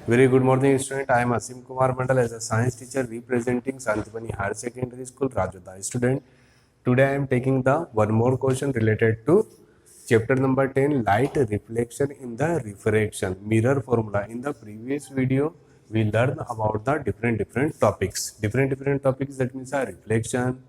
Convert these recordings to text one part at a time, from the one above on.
Very good morning, student. I am Asim Kumar Mandal as a science teacher representing Santipani Higher Secondary School, Rajota. Student, today I am taking the one more question related to chapter number 10, light reflection in the refraction mirror formula. In the previous video, we learned about the different topics. Different topics, that means reflection,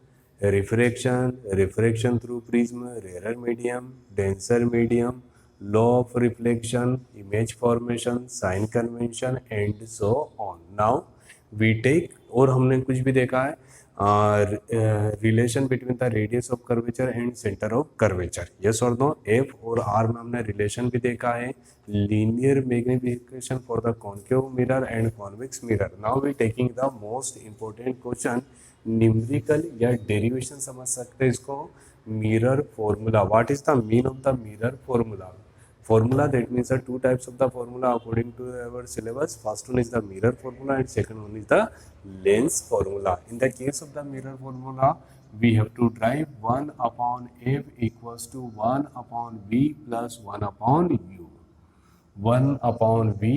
refraction through prism, rarer medium, denser medium, law of reflection, image formation, sign convention and so on. Now we take, और हमने कुछ भी देखा है relation between the radius of curvature and centre of curvature, yes और no. F और R में हमने रिलेशन भी देखा है. Linear magnification for the concave mirror and convex mirror. Now we taking the most important question, numerical या derivation समझ सकते हैं इसको. Mirror formula, what is the mean of the mirror formula? Formula, that means there are two types of the formula according to our syllabus. First one is the mirror formula and second one is the lens formula. In the case of the mirror formula, we have to derive 1 upon f equals to 1 upon v plus 1 upon u. 1 upon v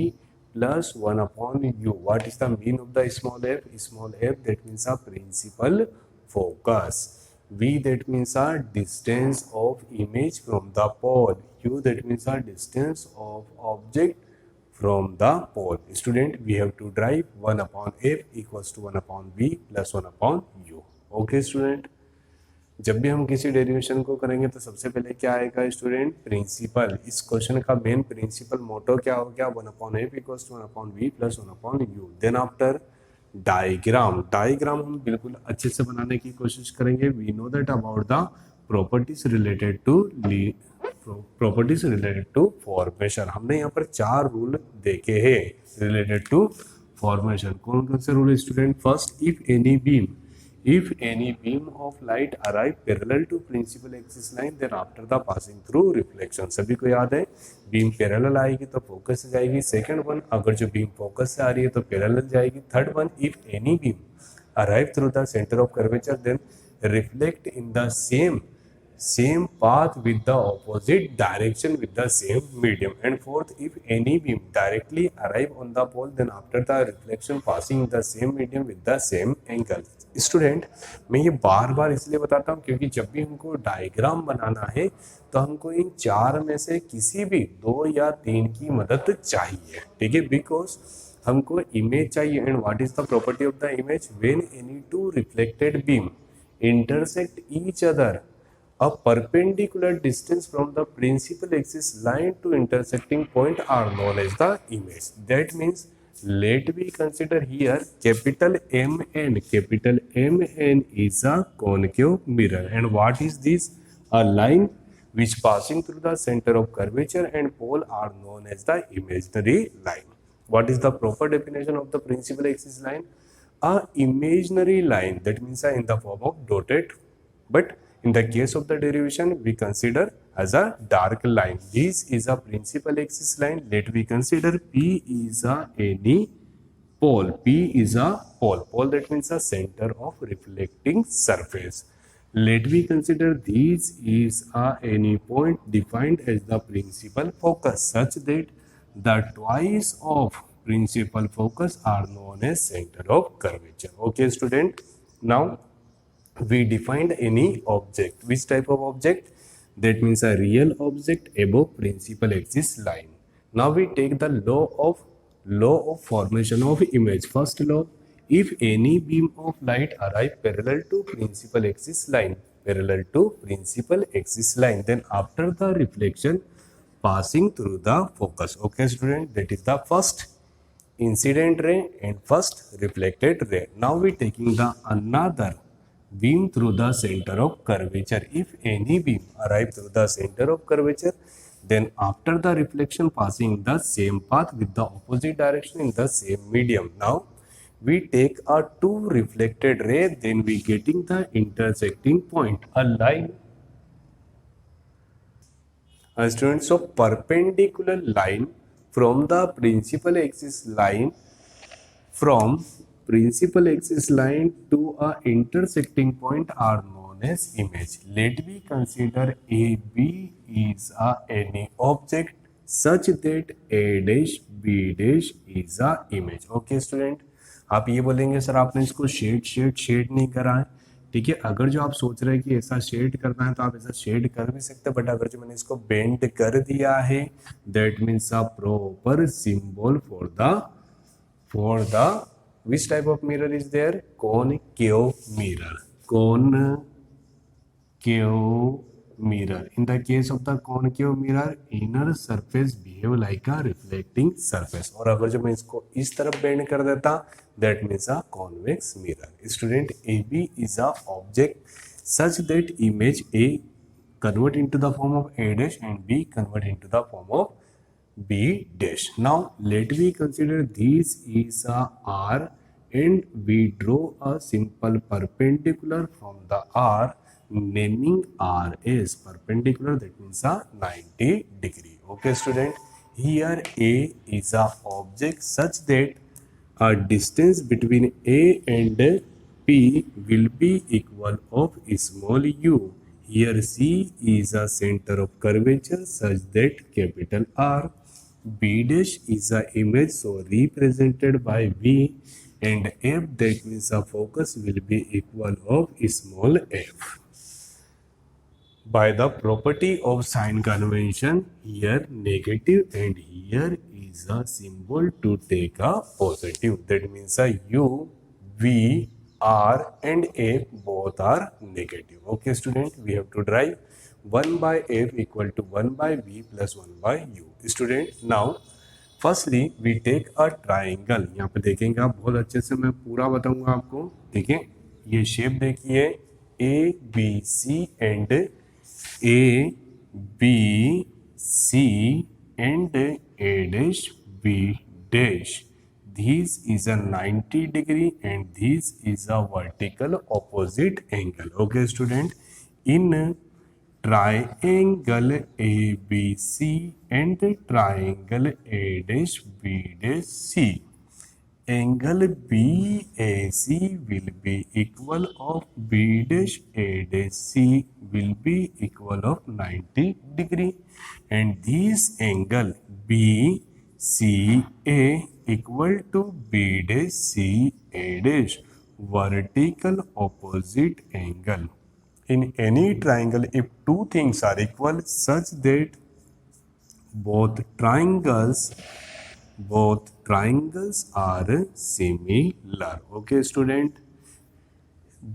plus 1 upon u. What is the mean of the small f? Small f, that means a principal focus. V, that means a distance of image from the pole. U, that means a distance of object from the pole. Student, we have to derive 1 upon f equals to 1 upon v plus 1 upon u. Okay student, जब भी हम किसी derivation को करेंगे तो सबसे पहले क्या आएगा स्टूडेंट? प्रिंसिपल. इस क्वेश्चन का मेन प्रिंसिपल मोटो क्या हो गया? 1 upon F equals to 1 upon V plus 1 upon U. Then after diagram. Diagram हम बिल्कुल अच्छे से बनाने की कोशिश करेंगे. We know that about the properties related to formation. हमने यहाँ पर 4 रूल देखे हैं रिलेटेड टू फॉर्मेशन. कौन कौन से rule student? First, if any beam of light arrive parallel to principal axis line, then after the passing through reflection. सभी को याद है, बीम पैरेलल आएगी तो फोकस से जाएगी. सेकंड वन, अगर जो बीम फोकस से आ रही है तो पैरेलल जाएगी. Third one, if any beam arrive through the center of curvature, then reflect in the same path with the opposite direction with the same medium. And fourth, if any beam directly arrive on the pole, then after the reflection passing the same medium with the same angle. Student, मैं ये बार बार इसलिए बताता हूँ क्योंकि जब भी हमको diagram बनाना है तो हमको इन 4 में से किसी भी 2 या 3 की मदद चाहिए. ठीक है, बिकॉज हमको इमेज चाहिए. And what is the property of the image? When any two reflected beam intersect each other, a perpendicular distance from the principal axis line to intersecting point are known as the image. That means let me consider here capital MN. Capital MN is a concave mirror. And what is this? A line which passing through the center of curvature and pole are known as the imaginary line. What is the proper definition of the principal axis line? A imaginary line, that means in the form of dotted, but in the case of the derivation we consider as a dark line. This is a principal axis line. Let me consider P is any pole. P is a pole. Pole, that means a center of reflecting surface. Let me consider this is any point defined as the principal focus, such that the twice of principal focus are known as center of curvature. Okay student, now we defined any object. Which type of object? That means a real object above principal axis line. Now we take the law of formation of image. First law, if any beam of light arrive parallel to principal axis line, then after the reflection passing through the focus. Okay student, that is the first incident ray and first reflected ray. Now we taking the another beam through the center of curvature. If any beam arrive through the center of curvature, then after the reflection passing the same path with the opposite direction in the same medium. Now we take a 2 reflected ray, then we getting the intersecting point, a line. Students, so perpendicular line from the principal axis line, to a intersecting point are known as image. Let me consider AB is any object such that a dash b dash is a image. Okay student, आप ये बोलेंगे sir आपने इसको shade नहीं करा है, ठीक है। अगर जो आप सोच रहे हैं कि ऐसा शेड करना है तो आप ऐसा शेड कर भी सकते हैं, बट अगर जो मैंने इसको बेंड कर दिया है that means a proper symbol for the which type of mirror is there? Concave mirror. Concave mirror. In the case of the concave mirror, inner surface behave like a reflecting surface. और अगर जो मैं इसको इस तरफ bend कर देता that means a convex mirror. Student, AB is a object such that image A convert into the form of A dash and B convert into the form of B dash. Now let me consider this is a R and we draw a simple perpendicular from the R, naming R as perpendicular, that means a 90 degree. Okay student, here A is a object such that a distance between A and P will be equal of small u. Here C is a center of curvature such that capital R. B dash is a image so represented by V, and F, that means a focus, will be equal of small f. By the property of sign convention, here negative and here is a symbol to take a positive. That means a U, V, R and F both are negative. Okay student, we have to derive 1 by F equal to 1 by V plus 1 by U. Student, now firstly we take a triangle. यहाँ पे देखेंगे आप, बहुत अच्छे से मैं पूरा बताऊंगा आपको. देखिए ये शेप देखिए, A B C and A B C and A dash B dash. This is a 90 degree and this is a vertical opposite angle. Okay student, in triangle ABC and triangle A dash B dash C, angle BAC will be equal of B dash A dash C will be equal of 90 degree, and this angle BCA equal to B dash CA dash, vertical opposite angle. In any triangle, if two things are equal such that both triangles are similar. Okay student,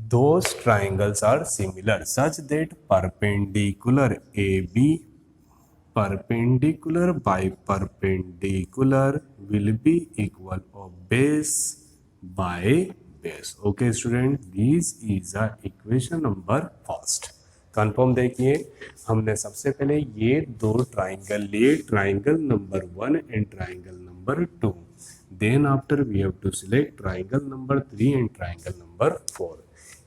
those triangles are similar such that perpendicular AB perpendicular by perpendicular will be equal of base by base. Okay student, this is a equation number first. Confirm देखिए, हमने सबसे पहले ये दो triangle लिए, triangle number 1 and triangle number 2. Then after we have to select triangle number 3 and triangle number 4.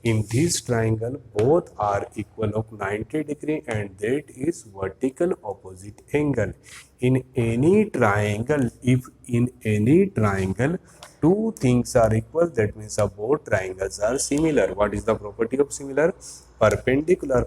In this triangle, both are equal of 90 degree and that is vertical opposite angle. In any triangle, if in any triangle two things are equal, that means both triangles are similar. What is the property of similar? Perpendicular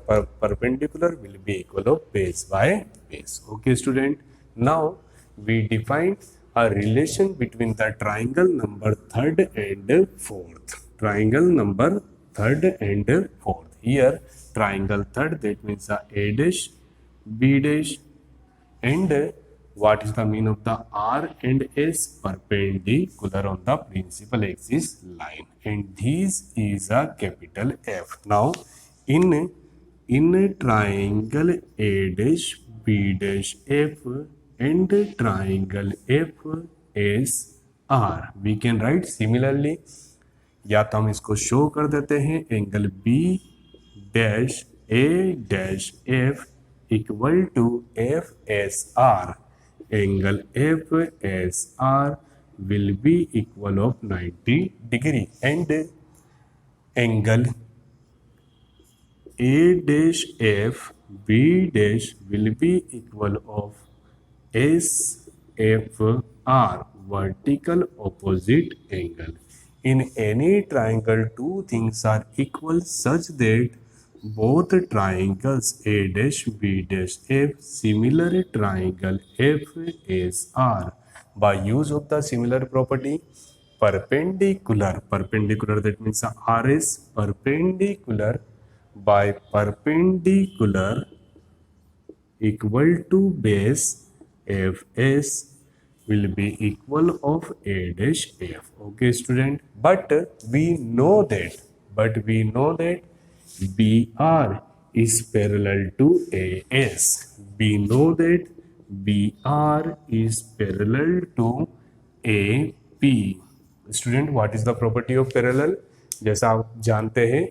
will be equal of base by base. Okay student, now we define a relation between the triangle number 3rd and 4th. Triangle number 3rd and 4th. Here triangle 3rd, that means A dash B dash, and what is the mean of the R and S? Perpendicular on the principal axis line, and this is a capital F. Now in triangle A dash B dash F and triangle F S R, we can write similarly. या तो हम इसको show कर देते हैं, angle B dash A dash F equal to F S R. Angle F S R will be equal of 90 degree, and angle A dash F B dash will be equal of S F R, vertical opposite angle. In any triangle, two things are equal such that both triangles A dash B dash F similar triangle FSR by use of the similar property perpendicular that means R is perpendicular by perpendicular equal to base Fs will be equal of A dash F. Okay student, but we know that BR is parallel to AS. We know that BR is parallel to AP. Student, what is the property of parallel? जैसा आप जानते हैं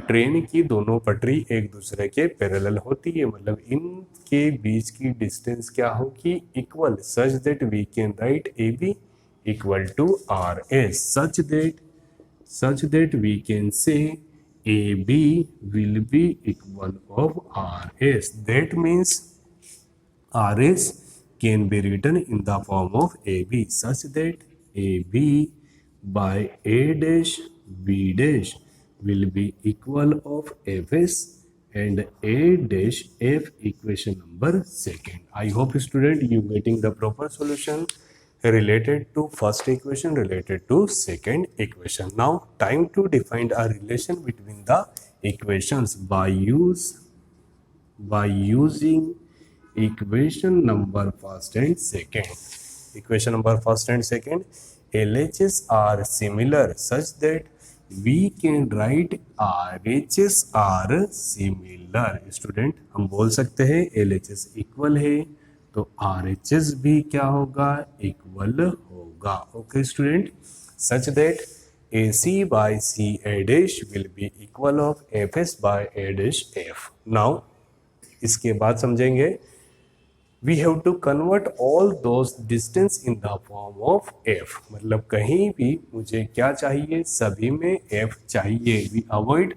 train की दोनों पटरी एक दूसरे के पैरेलल होती है, मतलब इनके बीच की डिस्टेंस क्या होगी? Equal, such that we can write A B equal to R S, such that we can say AB will be equal of RS. That means RS can be written in the form of AB such that AB by A dash B dash will be equal of Fs and A dash F equation number second. I hope student you getting the proper solution related to first equation, related to second equation. Now time to define a relation between the equations by using equation number first and second. Equation number first and second, LHS are similar such that we can write RHS are similar. Student, हम बोल सकते हैं LHS equal है तो RHS भी क्या होगा? Equal होगा. Okay student, such that AC by CA dash will be equal of FS by A dash F. Now इसके बाद समझेंगे we have to convert all those distance in the form of F. मतलब कहीं भी मुझे क्या चाहिए? सभी में F चाहिए. We avoid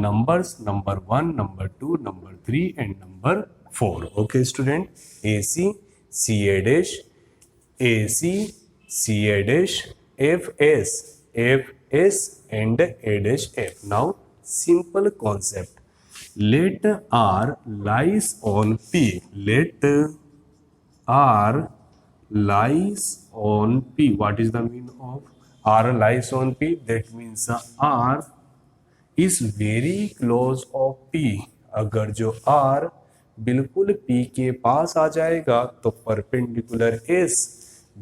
numbers number 1, number 2, number 3 and number 4. Okay student, AC CA dash FS and A dash F. Now simple concept. Let R lies on P. Let R lies on P. What is the meaning of R lies on P? That means R is very close of P. अगर जो R बिल्कुल P के पास आ जाएगा तो perpendicular S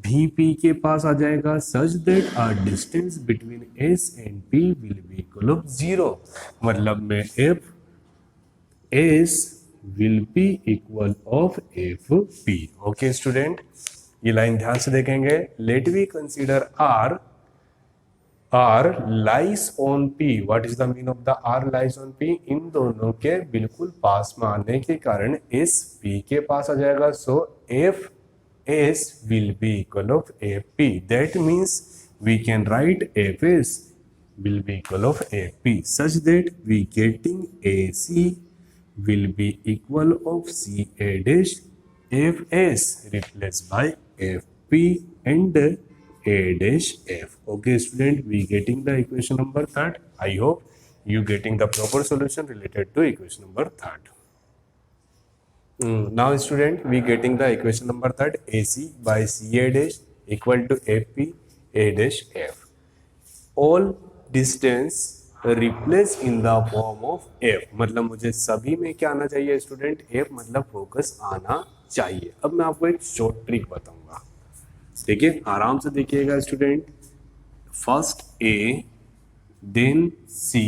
भी P के पास आ जाएगा, such that a distance between S and P will be equal of 0. मतलब में F S will be equal of FP. Okay student, ये लाइन ध्यान से देखेंगे. Let we consider R lies on P. What is the meaning of the R lies on P? इन दोनों के बिल्कुल पास में आने के कारण S P के पास आ जाएगा, so F S will be equal of FP. That means we can write FS will be equal of FP such that we getting AC will be equal of CA dash FS replaced by FP and A dash F. Okay student, we getting the equation number third. I hope you getting the proper solution related to equation number third. Now student, we getting the equation number third. AC by CA dash equal to FP A dash F. All distance replace in the form of F. मतलब मुझे सभी में क्या आना चाहिए student? F मतलब focus आना चाहिए. अब मैं आपको एक शॉर्ट ट्रिक बताऊंगा, देखिए आराम से देखिएगा student. First A, then C,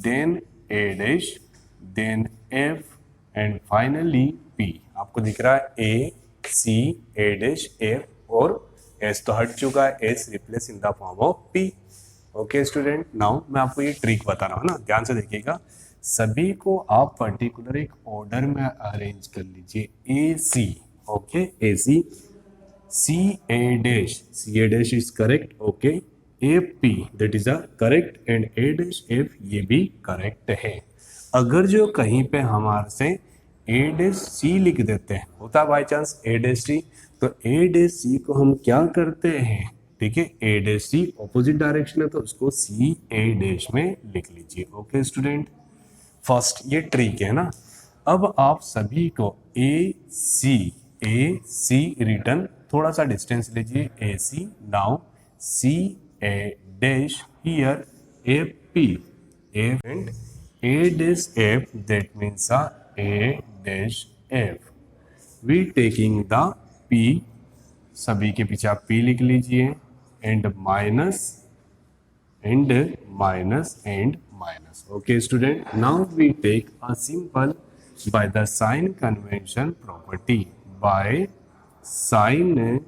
then A dash, then F and finally P. आपको दिख रहा है A, C, A dash, F और S तो हट चुका है, S replace in the form of P. Okay student, now मैं आपको ये ट्रिक बता रहा हूँ ना, ध्यान से देखिएगा. सभी को आप पर्टिकुलर एक ऑर्डर में अरेंज कर लीजिए. A C, okay, A C, C A dash is correct. Okay, F P that is a correct and A dash F ये भी करेक्ट है. अगर जो कहीं पे हमारे से ए डैश सी लिख देते हैं, होता by chance A dash C, तो ए डैश सी को हम क्या करते हैं? ठीक है, ए डैश सी ऑपोजिट डायरेक्शन है तो उसको सी ए डैश में लिख लीजिए. ओके स्टूडेंट, फर्स्ट ये ट्रिक है ना। अब आप सभी को ए सी रिटर्न, थोड़ा सा डिस्टेंस लीजिए, A C, now C A dash, here A P, F and A dash F, that means A dash F. We taking the P, सभी के पीछे आप पी लिख लीजिए, and minus and minus and minus. Okay student, now we take a simple by the sign convention property. By sign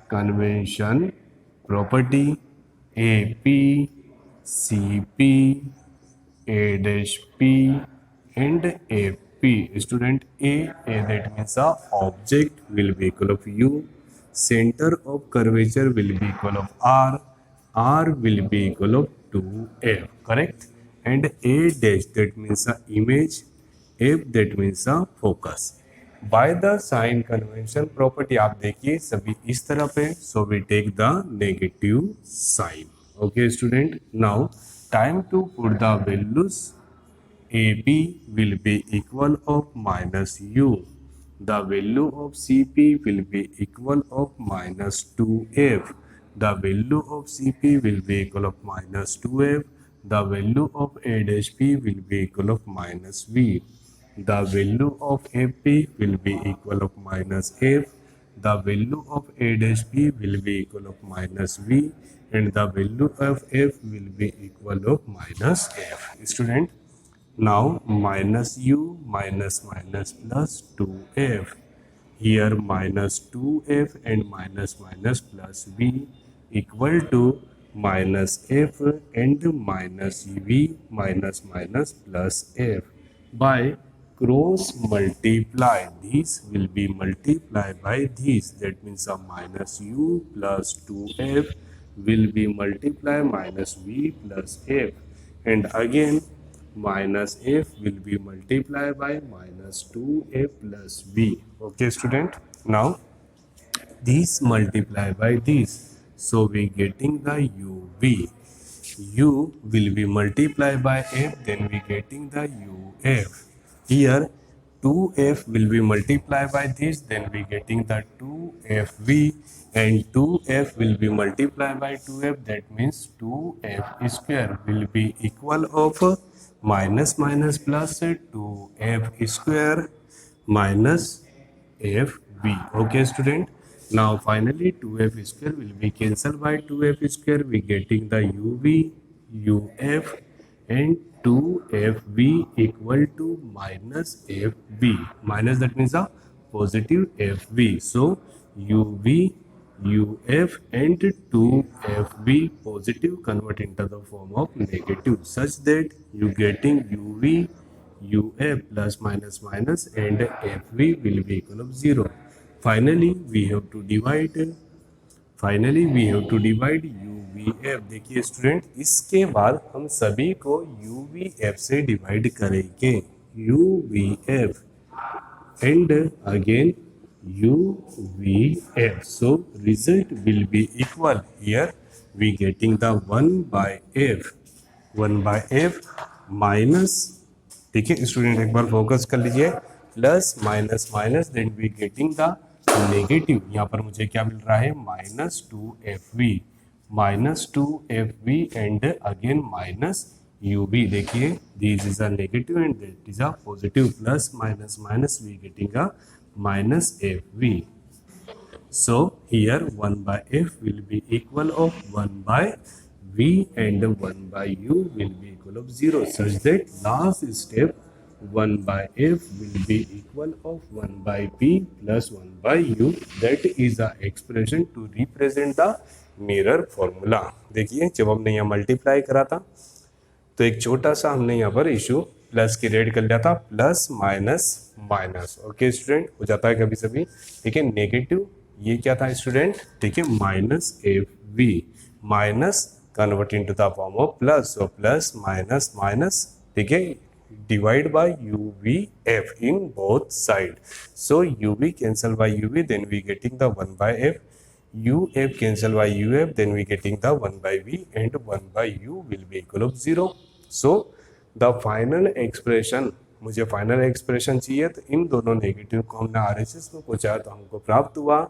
convention property, AP, CP, A dash P and AP. Student, A that means a object will be equal of U, center of curvature will be equal of R will be equal of 2F, correct? And A dash that means a image, F that means a focus. By the sign convention property आप देखिए सभी इस तरफ है, so we take the negative sign. Okay student, now time to put the values. AB will be equal of minus U. The value of CP will be equal of minus 2F. The value of CP will be equal of minus 2F. The value of A dash P will be equal of minus V. The value of FP will be equal of minus F. The value of A dash P will be equal of minus V. And the value of F will be equal of minus F. Student, now minus U minus minus plus 2F. Here minus 2F and minus minus plus V equal to minus F and minus V minus minus plus F. By cross multiply, this will be multiplied by this, that means a minus U plus 2F will be multiplied minus V plus F, and again minus F will be multiplied by minus 2F plus V. Okay student, now this multiply by this, so we getting the UV. U will be multiplied by F, then we getting the UF. Here 2F will be multiplied by this, then we getting the 2FV, and 2F will be multiplied by 2F, that means 2F square will be equal of minus minus plus 2F square minus FV. Okay student, now finally 2F square will be cancelled by 2F square, we getting the UV, UF and 2FV equal to minus FV. Minus, that means a positive FV. So UV, UF and 2FV positive convert into the form of negative, such that you getting UV, UF plus minus minus and FV will be equal of 0. Finally we have to divide UVF. देखिए student, इसके बाद हम सभी को UVF से divide करेंगे, UVF and again UVF. So result will be equal. Here we getting the 1 by F minus, ठीक है स्टूडेंट एक बार फोकस कर लीजिए, plus minus minus, then we getting the negative. यहाँ पर मुझे क्या मिल रहा है, minus 2FV and again minus UV. देखिए this is a negative and that is a positive, plus minus minus we getting a minus FV. So here 1 by F will be equal of 1 by V and 1 by U will be equal of 0, such that last step 1 by F will be equal of 1 by P plus 1 by U. That is the expression to represent the mirror formula. देखिए जब हमने यहाँ multiply करा था तो एक छोटा सा हमने यहाँ पर इशू प्लस की रेड कर लिया था, plus minus minus. Okay student, हो जाता है कभी सभी, ठीक है. नेगेटिव ये क्या था स्टूडेंट, ठीक है, minus FV, minus convert into the form of plus, so plus minus minus, ठीक है, divide by UVF in both side. So UV cancel by UV, then we getting the 1 by F, UF cancel by UF, then we getting the 1 by V and 1 by U will be equal of 0. So the final expression, मुझे final expression चाहिए, तो इन दोनों negative को हमने RHS में पूछा तो हमको प्राप्त हुआ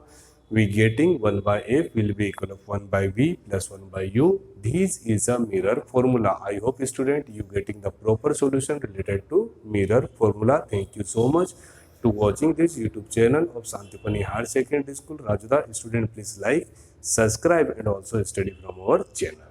we getting 1 by f will be equal of 1 by v plus 1 by u. This is a mirror formula. I hope student you getting the proper solution related to mirror formula. Thank you so much to watching this YouTube channel of Santipani Higher Secondary School Rajuda. Student please like, subscribe and also study from our channel.